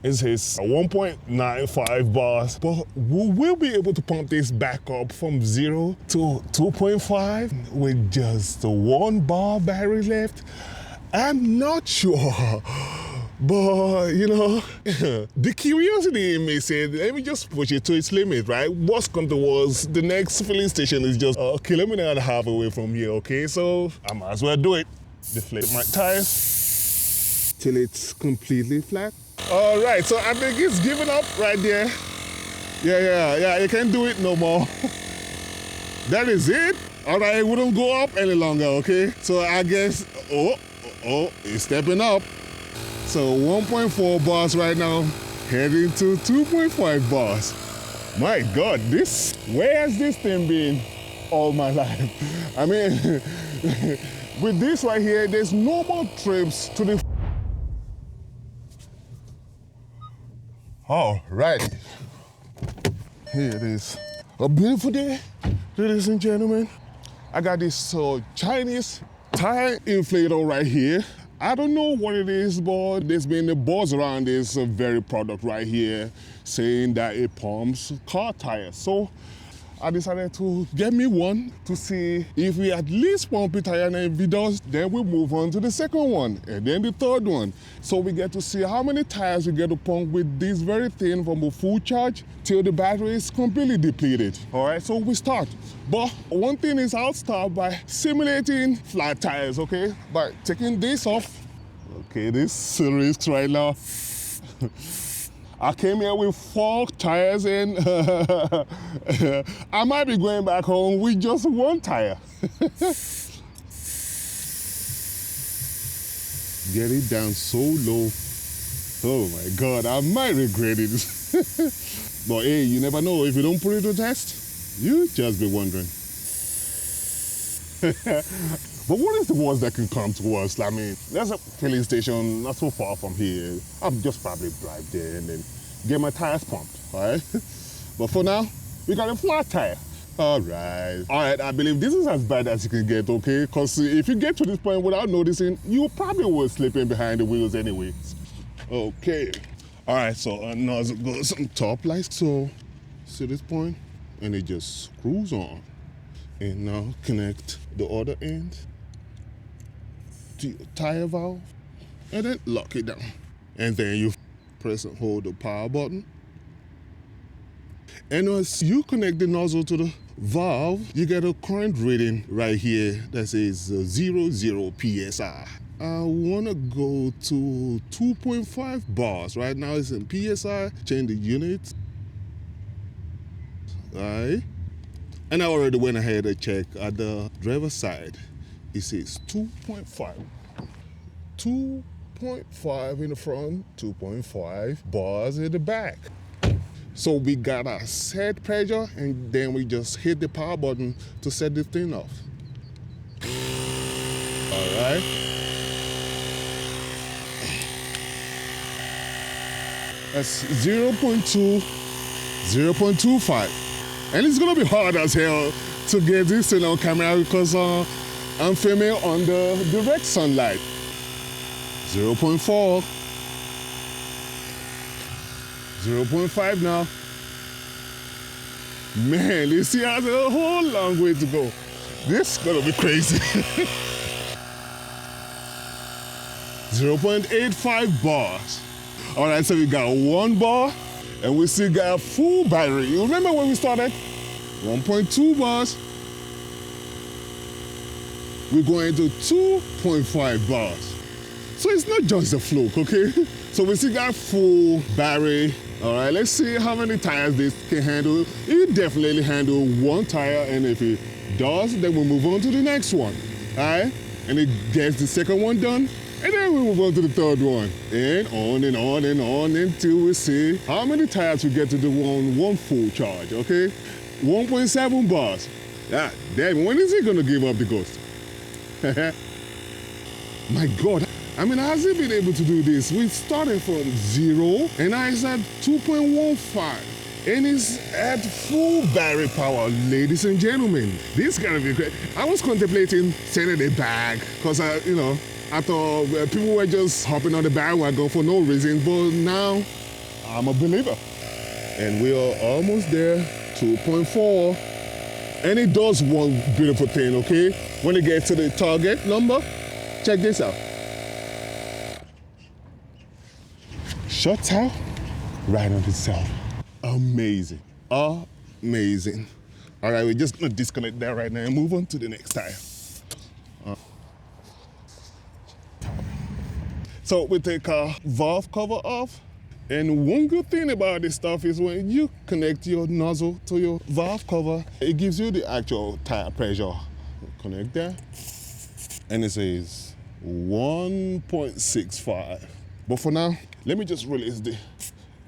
It says 1.95 bars, but we'll be able to pump this back up from 0 to 2.5 with just 1 bar battery left. I'm not sure, but you know, the curiosity in me said, let me just push it to its limit, right? Worst come to worst, the next filling station is just a kilometer and a half away from here, okay? So I might as well do it. Deflate my tires till it's completely flat. All right, so I think it's giving up right there. Yeah, you can't do it no more. That is it. All right, it wouldn't go up any longer, okay? So I guess, it's stepping up. So 1.4 bars right now, heading to 2.5 bars. My God, where has this thing been all my life? I mean, with this right here, there's no more trips to the... All right, here it is. A beautiful day, ladies and gentlemen. I got this Chinese tire inflator right here. I don't know what it is, but there's been a buzz around this very product right here saying that it pumps car tires. So I decided to get me one to see if we at least pump a tire, and if it does, then we move on to the second one and then the third one. So we get to see how many tires we get to pump with this very thing from a full charge till the battery is completely depleted. All right, so we start. But one thing is, I'll start by simulating flat tires, okay? By taking this off. Okay, this risk right now. I came here with 4 tires and I might be going back home with just 1 tire. Get it down so low. Oh my God, I might regret it. But hey, you never know. If you don't put it to test, you just be wondering. But what is the worst that can come to us? I mean, there's a filling station not so far from here. I'll just probably drive there and then get my tires pumped, all right? But for now, we got a flat tire. All right, I believe this is as bad as you can get, okay? Because if you get to this point without noticing, you probably will slip in behind the wheels anyway. Okay. All right, so nozzle goes on top like so. See this point? And it just screws on. And now connect the other end to your tire valve and then lock it down. And then you press and hold the power button. And as you connect the nozzle to the valve, you get a current reading right here that says 0 PSI. I want to go to 2.5 bars. Right now it's in PSI. Change the unit. All right. And I already went ahead and checked at the driver's side. It says 2.5. 2.5 in the front, 2.5 bars in the back. So we got a set pressure and then we just hit the power button to set the thing off. All right. That's 0.2, 0.25. And it's gonna be hard as hell to get this thing on camera because I'm filming under direct sunlight. 0.4, 0.5 now. Man, this here has a whole long way to go. This is gonna be crazy. 0.85 bars. All right, so we got 1 bar. And we still got a full battery. You remember when we started? 1.2 bars. We're going to 2.5 bars. So it's not just a fluke, okay? So we still got full battery. All right, let's see how many tires this can handle. It definitely handle 1 tire, and if it does, then we'll move on to the next one. All right? And it gets the second one done. And then we move on to the third one. And on and on and on until we see how many tires we get to do one full charge, okay? 1.7 bars. Yeah, damn, when is he gonna give up the ghost? My God, I mean, how's he been able to do this? We started from 0, and now it's at 2.15. And it's at full battery power, ladies and gentlemen. This is gonna be great. I was contemplating sending it back, because I thought people were just hopping on the bandwagon for no reason, but now I'm a believer. And we are almost there, 2.4. And it does one beautiful thing, okay? When it gets to the target number, check this out. Shuts out right on itself. Amazing, amazing. All right, we're just gonna disconnect that right now and move on to the next tire. So we take our valve cover off. And one good thing about this stuff is when you connect your nozzle to your valve cover, it gives you the actual tire pressure. Connect that, and it says 1.65. But for now, let me just release the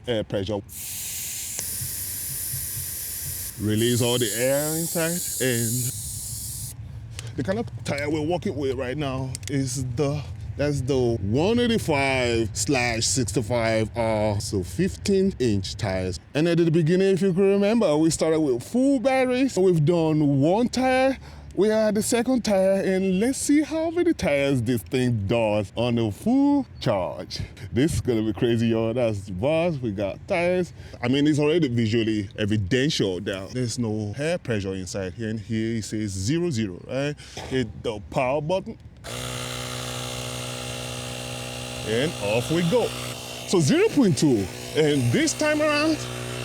air pressure. Release all the air inside, and the kind of tire we're working with right now is that's the 185/65R, so 15-inch tires. And at the beginning, if you can remember, we started with full batteries. We've done one tire, we had the second tire, and let's see how many tires this thing does on a full charge. This is gonna be crazy, y'all. That's bars, we got tires. I mean, it's already visually evidential that there's no air pressure inside here, and here it says 0, right? Hit the power button, and off we go. So 0.2, and this time around,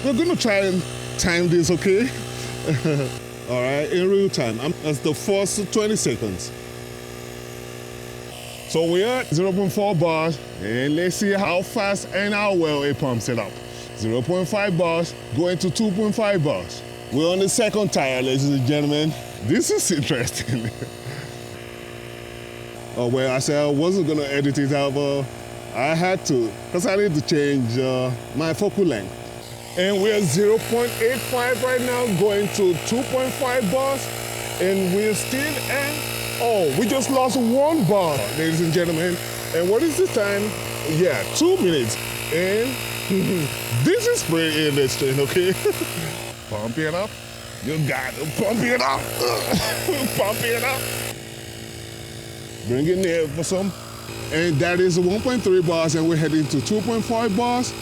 we're gonna try and time this, okay? All right, in real time. That's the first 20 seconds. So we're at 0.4 bars, and let's see how fast and how well it pumps it up. 0.5 bars, going to 2.5 bars. We're on the second tire, ladies and gentlemen. This is interesting. Oh, well, I said I wasn't gonna edit it out, but I had to, because I need to change my focal length. And we're 0.85 right now, going to 2.5 bars, and we're still at, oh, we just lost 1 bar, ladies and gentlemen. And what is the time? Yeah, 2 minutes. And this is pretty interesting, okay? Pump it up. You got to pump it up. Pump it up. Bring it near for some. And that is 1.3 bars, and we're heading to 2.5 bars.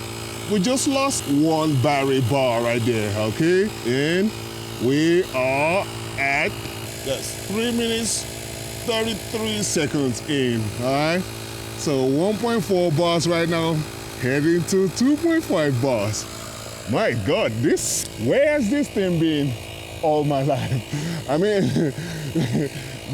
We just lost 1 battery bar right there, okay? And we are at, that's 3 minutes, 33 seconds in, all right? So 1.4 bars right now, heading to 2.5 bars. My God, where has this thing been all my life? I mean,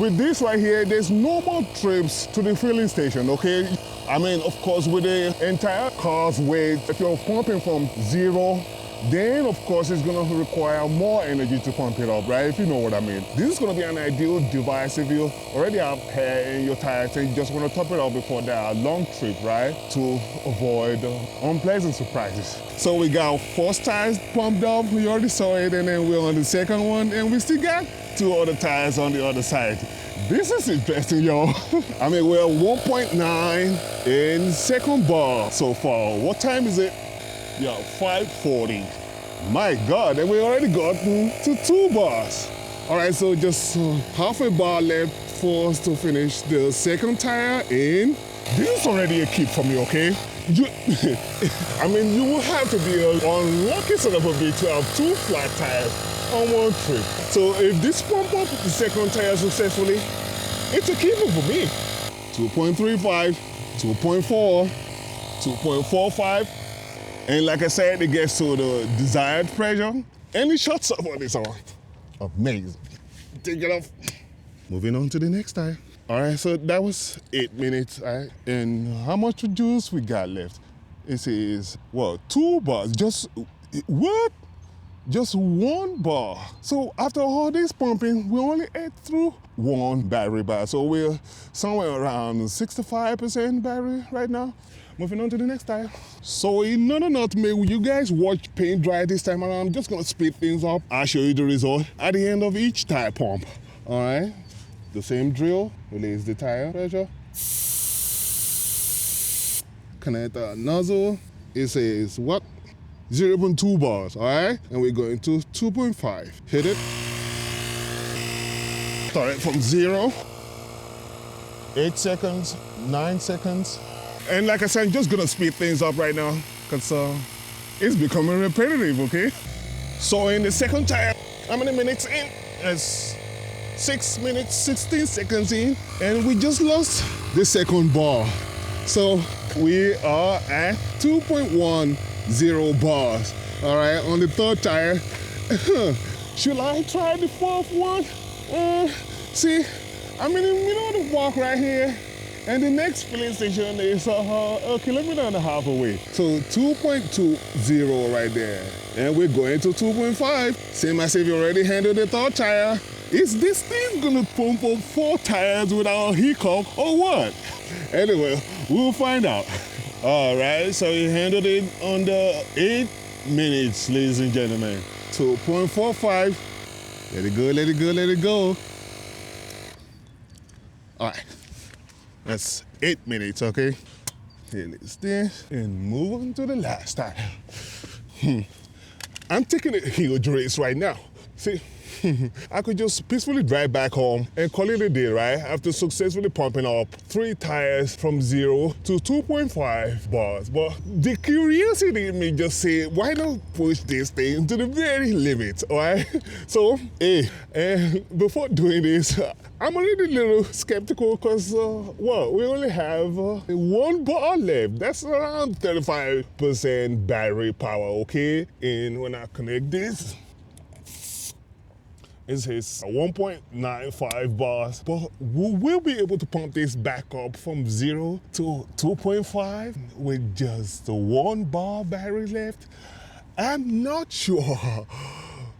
with this right here, there's no more trips to the filling station, okay? I mean, of course, with the entire car's weight, if you're pumping from 0, then of course it's gonna require more energy to pump it up, right? If you know what I mean. This is gonna be an ideal device if you already have hair in your tires and you just wanna top it up before that long trip, right? To avoid unpleasant surprises. So we got 4 tires pumped up, we already saw it, and then we're on the second one, and we still got 2 other tires on the other side. This is interesting, y'all. I mean, we're 1.9 in second bar so far. What time is it? Yeah, 5:40. My God, and we already got to 2 bars. All right, so just half a bar left for us to finish the second tire in. This is already a keep for me, okay? I mean, you will have to be an unlucky son of a bitch to have 2 flat tires on 1 trip. So if this pump up the second tire successfully, it's a keeper for me. 2.35, 2.4, 2.45. And like I said, it gets to the desired pressure, and it shuts up on its own. Amazing. Take it off. Moving on to the next tire. All right, so that was 8 minutes, all right? And how much juice we got left? It says, well, 2 bars, what? Just 1 bar. So after all this pumping, we only ate through 1 battery bar. So we're somewhere around 65% battery right now. Moving on to the next tire. So in order not to make you guys watch paint dry this time around, I'm just gonna speed things up. I'll show you the result at the end of each tire pump. All right, the same drill, release the tire pressure. Connect the nozzle. It says what? 0.2 bars, all right? And we're going to 2.5. Hit it. Start it from 0. 8 seconds, 9 seconds. And like I said, I'm just gonna speed things up right now because it's becoming repetitive, okay? So in the second tire, how many minutes in? It's 6 minutes, 16 seconds in, and we just lost the second bar. So we are at 2.10 bars, all right, on the third tire. Should I try the fourth one? See, I'm in the middle of the walk right here, and the next filling station is a kilometer and a half away. So 2.20 right there, and we're going to 2.5. Same as if you already handled the third tire. Is this thing gonna pump up 4 tires without a hiccup or what? Anyway, we'll find out. All right, so you handled it under 8 minutes, ladies and gentlemen. 2.45. Let it go, let it go, let it go. All right, that's 8 minutes, okay? Here is this, and move on to the last tire. I'm taking a huge race right now. See, I could just peacefully drive back home and call it a day, right? After successfully pumping up 3 tires from 0 to 2.5 bars. But the curiosity in me just say, why not push this thing to the very limit, all right? So, and before doing this, I'm already a little skeptical because, well, we only have 1 bar left. That's around 35% battery power, okay? And when I connect this, it says 1.95 bars, but we'll be able to pump this back up from 0 to 2.5 with just 1 bar battery left. I'm not sure,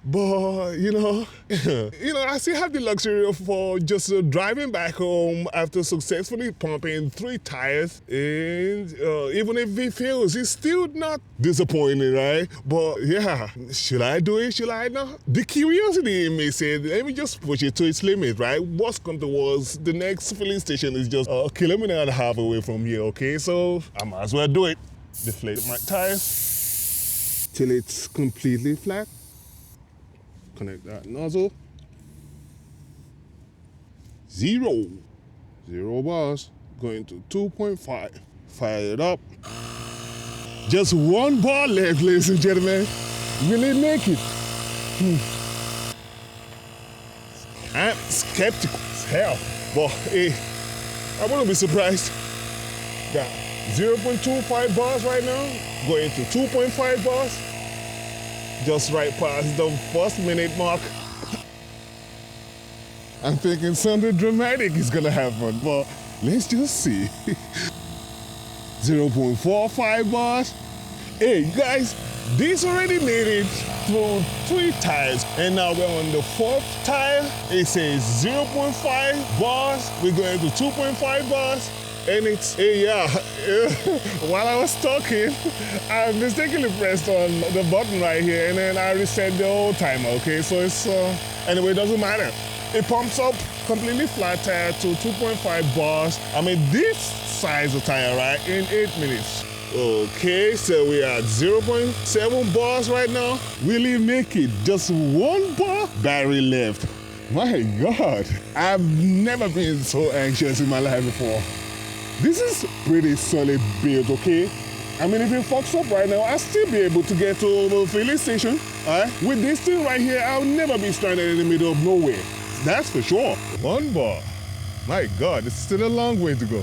but you know, I still have the luxury of just driving back home after successfully pumping 3 tires, and even if it fails, it's still not disappointing, right? But yeah, should I do it? Should I not? The curiosity in me said, let me just push it to its limit, right? What's come towards the next filling station is just a kilometer and a half away from here, okay? So I might as well do it. Deflate my tires till it's completely flat. Connect that nozzle. 0 bars, going to 2.5. Fire it up. Just 1 bar left, ladies and gentlemen. Will it make it? I'm skeptical as hell, but hey, I wouldn't be surprised. Got 0.25 bars right now, going to 2.5 bars. Just right past the 1st minute mark. I'm thinking something dramatic is gonna happen, but let's just see. 0.45 bars. Hey guys, this already made it through 3 tires, and now we're on the 4th tire. It says 0.5 bars. We're going to 2.5 bars. And it's, while I was talking, I mistakenly pressed on the button right here, and then I reset the whole timer, okay? So it's, anyway, it doesn't matter. It pumps up completely flat tire to 2.5 bars. I mean, this size of tire, right, in 8 minutes. Okay, so we are at 0.7 bars right now. Will it make it? Just 1 bar battery left. My God, I've never been so anxious in my life before. This is pretty solid build, okay? I mean, if it fucks up right now, I'll still be able to get to the filling station, all right? With this thing right here, I'll never be stranded in the middle of nowhere. That's for sure. 1 bar. My God, it's still a long way to go.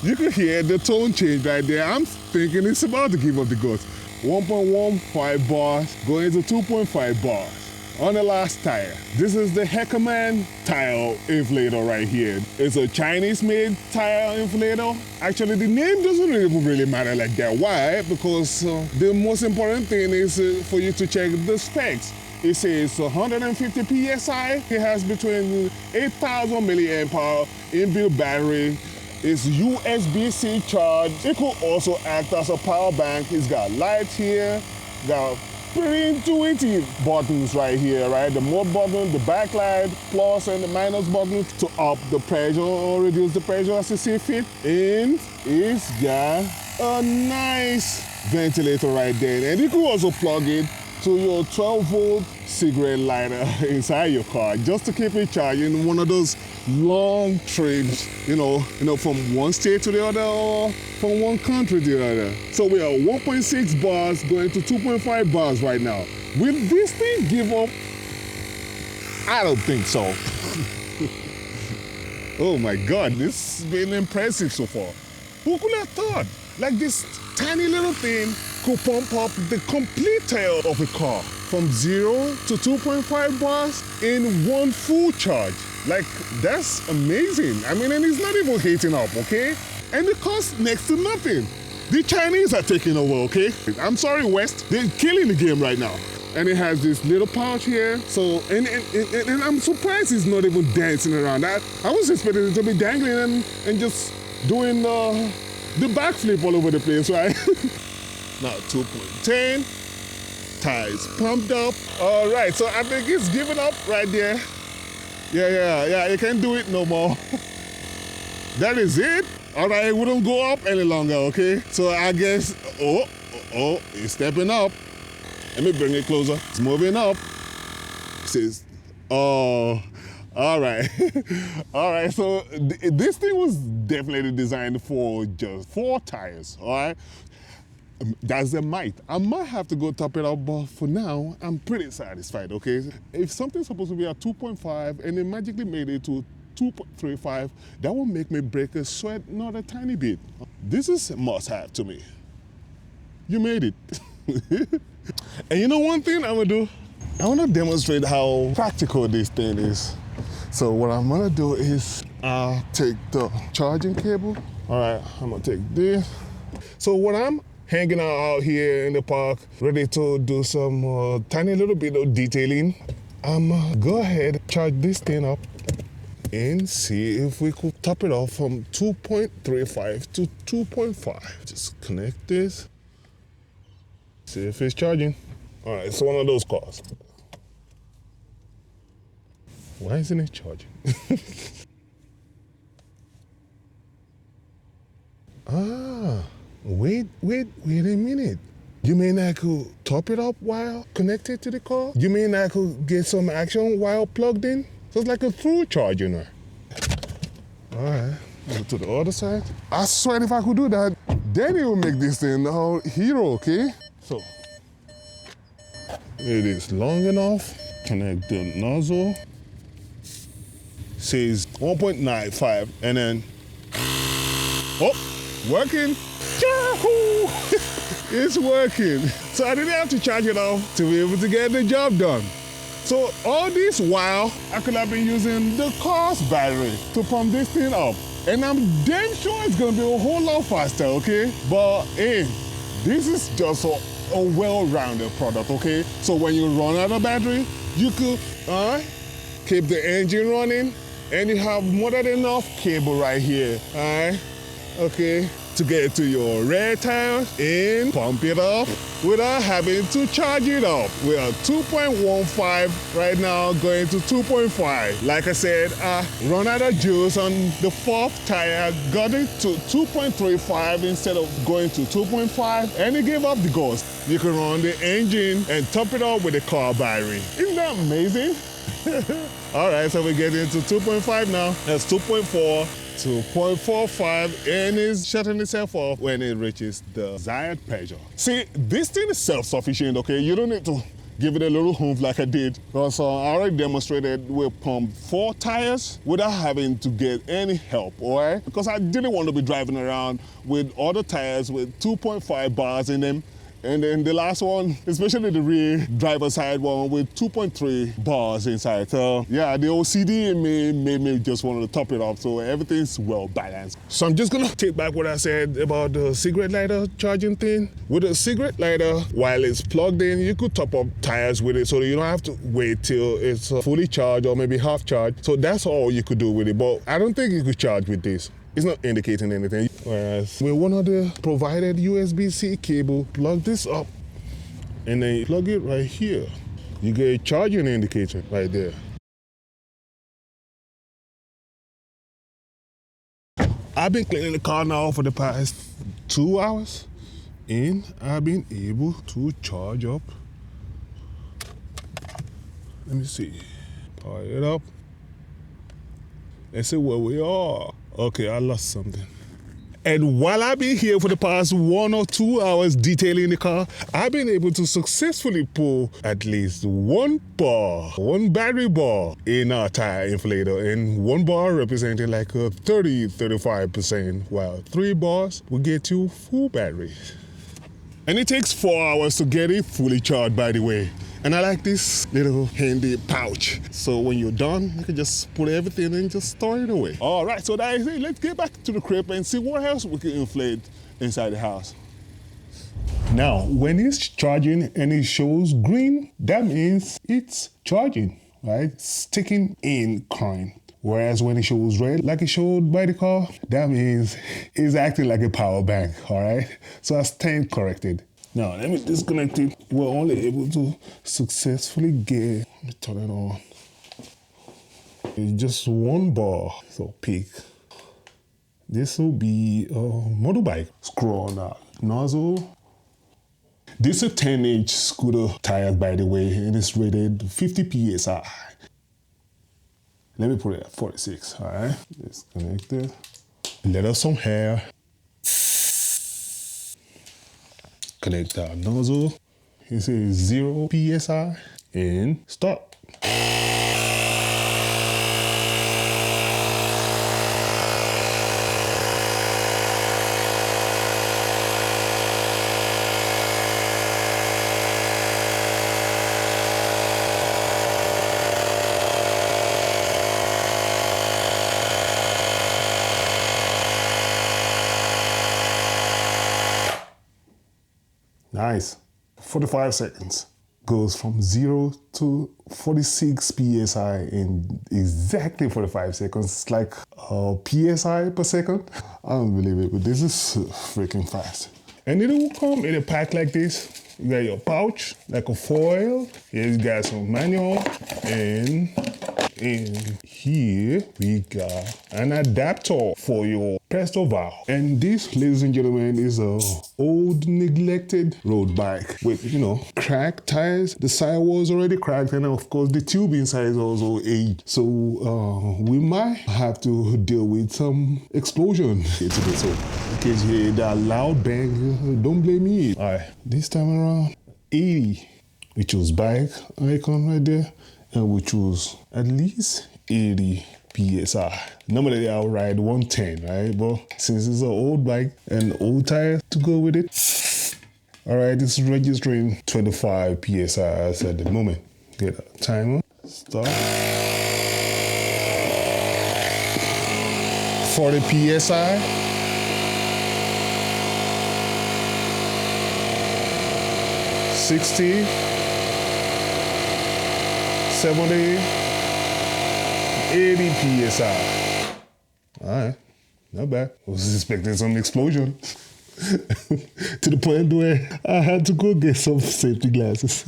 You could hear the tone change right there. I'm thinking it's about to give up the ghost. 1.15 bars going to 2.5 bars. On the last tire, this is the Heckerman tire inflator right here. It's a Chinese-made tire inflator. Actually, the name doesn't really matter like that. Why? Because the most important thing is for you to check the specs. It says 150 PSI. It has between 8,000 milliamp hour inbuilt battery. It's USB-C charge. It could also act as a power bank. It's got lights here, got pretty intuitive buttons right here, right? The mode button, the backlight, plus and the minus button to up the pressure or reduce the pressure as you see fit. And it's got a nice ventilator right there. And you can also plug it to your 12-volt cigarette lighter inside your car just to keep it charging. One of those long trips, from one state to the other or from one country to the other. So we are 1.6 bars going to 2.5 bars right now. Will this thing give up? I don't think so. Oh my God, this has been impressive so far. Who could have thought? Like this tiny little thing could pump up the complete tire of a car from 0 to 2.5 bars in one full charge. Like, that's amazing. I mean, and it's not even heating up, okay? And it costs next to nothing. The Chinese are taking over, okay? I'm sorry, West. They're killing the game right now. And it has this little pouch here. So, and I'm surprised it's not even dancing around. I was expecting it to be dangling and just doing the backflip all over the place, right? Now 2.10, tires pumped up. All right, so I think it's giving up right there. Yeah, you can't do it no more. That is it. All right, it wouldn't go up any longer, okay? So I guess, oh, it's stepping up. Let me bring it closer. It's moving up. It says, oh, all right. All right, so this thing was definitely designed for just 4 tires, all right? That's the might. I might have to go top it up, but for now, I'm pretty satisfied, okay? If something's supposed to be at 2.5 and they magically made it to 2.35, that will make me break a sweat not a tiny bit. This is a must-have to me. You made it. And you know one thing I'm gonna do? I wanna demonstrate how practical this thing is. So what I'm gonna do is I'll take the charging cable. All right, I'm gonna take this. So when I'm hanging out here in the park, ready to do some tiny little bit of detailing, I'm gonna go ahead, charge this thing up and see if we could top it off from 2.35 to 2.5. Just connect this. See if it's charging. All right, it's one of those cars. Why isn't it charging? Wait a minute. You mean I could top it up while connected to the car? You mean I could get some action while plugged in? So it's like a through charge, you know. All right, go to the other side. I swear if I could do that, then it will make this thing a hero, okay? So, it is long enough. Connect the nozzle. Says 1.95 and then, working. Yahoo! It's working. So I didn't have to charge it off to be able to get the job done. So all this while, I could have been using the car's battery to pump this thing up. And I'm damn sure it's gonna be a whole lot faster, okay? But hey, this is just a well-rounded product, okay? So when you run out of battery, you could keep the engine running and you have more than enough cable right here, all right? Okay, to get to your rear tires and pump it up without having to charge it up. We are 2.15 right now, going to 2.5. Like I said, I run out of juice on the 4th tire, got it to 2.35 instead of going to 2.5, and it gave up the ghost. You can run the engine and top it up with the car battery. Isn't that amazing? All right, so we're getting to 2.5 now. That's 2.4. 2.45, and it's shutting itself off when it reaches the desired pressure. See, this thing is self-sufficient, okay? You don't need to give it a little oomph like I did. Because I already demonstrated we pumped 4 tires without having to get any help, all right? Because I didn't want to be driving around with other tires with 2.5 bars in them. And then the last one, especially the rear driver's side one with 2.3 bars inside. So yeah, the OCD in me made me just want to top it off, so everything's well balanced. So I'm just gonna take back what I said about the cigarette lighter charging thing. With a cigarette lighter, while it's plugged in, you could top up tires with it so that you don't have to wait till it's fully charged or maybe half charged. So that's all you could do with it, but I don't think you could charge with this. It's not indicating anything. Whereas with one of the provided USB-C cable, plug this up and then you plug it right here. You get a charging indicator right there. I've been cleaning the car now for the past 2 hours and I've been able to charge up. Let me see. Power it up. Let's see where we are. Okay, I lost something. And while I've been here for the past 1 or 2 hours detailing the car, I've been able to successfully pull at least one battery bar in our tire inflator, and 1 bar representing like a 35%, while 3 bars will get you full battery. And it takes 4 hours to get it fully charged, by the way. And I like this little handy pouch. So when you're done, you can just put everything in and just store it away. All right, so that is it. Let's get back to the crib and see what else we can inflate inside the house. Now, when it's charging and it shows green, that means it's charging, right? It's taking in current. Whereas when it shows red, like it showed by the car, that means it's acting like a power bank, all right? So I stand corrected. Now, let me disconnect it. We're only able to successfully get, let me turn it on. It's just 1 bar, so pick. This will be a motorbike. Screw on that nozzle. This is a 10-inch scooter tire, by the way, and it's rated 50 PSI. Let me put it at 46, all right? Disconnect it. Let us some hair. Connect our nozzle. It says 0 PSI and stop. Nice. 45 seconds. Goes from 0 to 46 PSI in exactly 45 seconds. It's like PSI per second. I don't believe it, but this is freaking fast. And it will come in a pack like this. You got your pouch, like a foil. Here you got some manual, and in here we got an adapter for your Presto valve. And this, ladies and gentlemen, is a old neglected road bike with, you know, cracked tires. The sidewall is already cracked, and of course the tube inside is also aged. So we might have to deal with some explosion into this. So in case you hear that loud bang, don't blame me. All right, this time around 80. We choose bike icon right there, and we choose at least 80 PSI. Normally I'll ride 110, right? But since it's an old bike and old tires to go with it, all right, this is registering 25 PSI at the moment. Get a timer, start. 40 PSI. 60, 70, 80 PSI. All right, not bad. I was expecting some explosion to the point where I had to go get some safety glasses.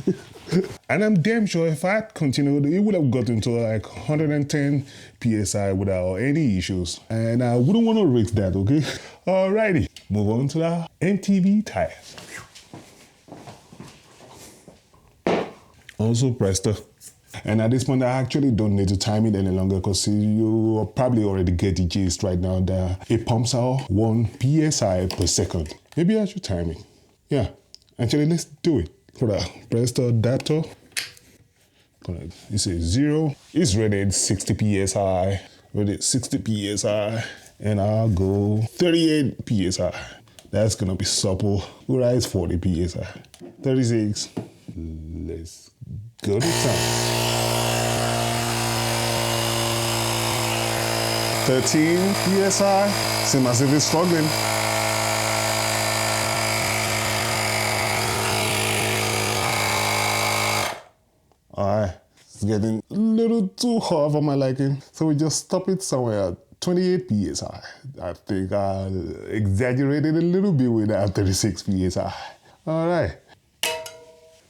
And I'm damn sure if I continued, it would have gotten to like 110 PSI without any issues. And I wouldn't want to risk that, okay? Alrighty, move on to the MTV tires. Also Presto. And at this point, I actually don't need to time it any longer because you probably already get the gist right now that it pumps out 1 PSI per second. Maybe I should time it. Yeah, actually, let's do it. For the Presto adapter, you say 0. It's rated 60 PSI, rated 60 PSI, and I'll go 38 PSI. That's gonna be supple. We'll rise 40 PSI. 36. Let's go to time. 13 PSI. Seems as if it's struggling. Alright, it's getting a little too hard for my liking, so we just stop it somewhere at 28 PSI. I think I exaggerated a little bit with that 36 PSI. Alright.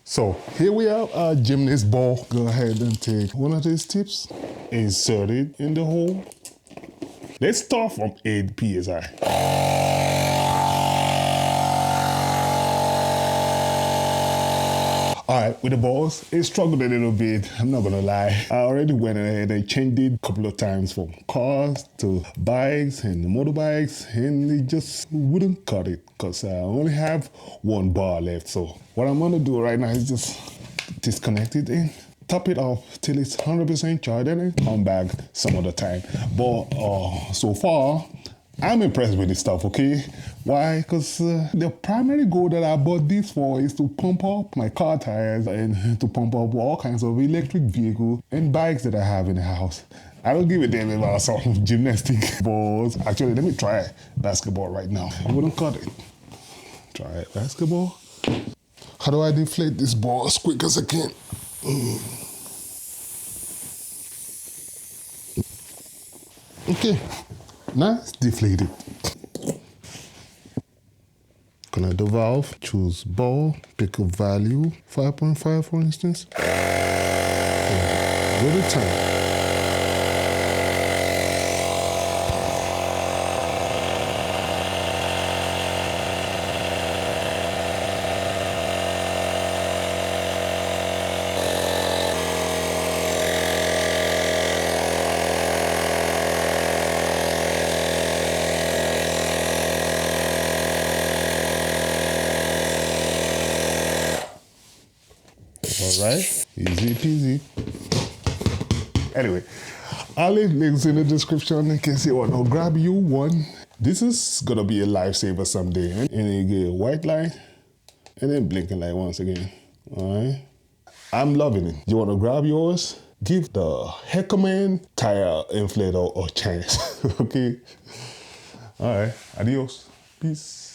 So here we have our gymnast ball. Go ahead and take one of these tips, insert it in the hole. Let's start from 8 PSI. All right, with the balls, it struggled a little bit. I'm not gonna lie. I already went ahead and changed it a couple of times from cars to bikes and motorbikes, and it just wouldn't cut it because I only have one bar left. So what I'm gonna do right now is just disconnect it and top it off till it's 100% charged, and then come back some other time. But so far, I'm impressed with this stuff, okay? Why? Because the primary goal that I bought this for is to pump up my car tires and to pump up all kinds of electric vehicles and bikes that I have in the house. I don't give a damn about some gymnastic balls. Actually, let me try basketball right now. I wouldn't cut it. Try basketball. How do I deflate this ball as quick as I can? Okay. Now it's deflated. Connect the valve, choose ball, pick a value, 5.5 for instance. Go to time. All right, easy peasy. Anyway, I'll leave links in the description in case you want to grab you one. This is gonna be a lifesaver someday. And you get a white light and then blinking light once again. All right, I'm loving it. You want to grab yours? Give the Heckerman tire inflator a chance. Okay. All right. Adios. Peace.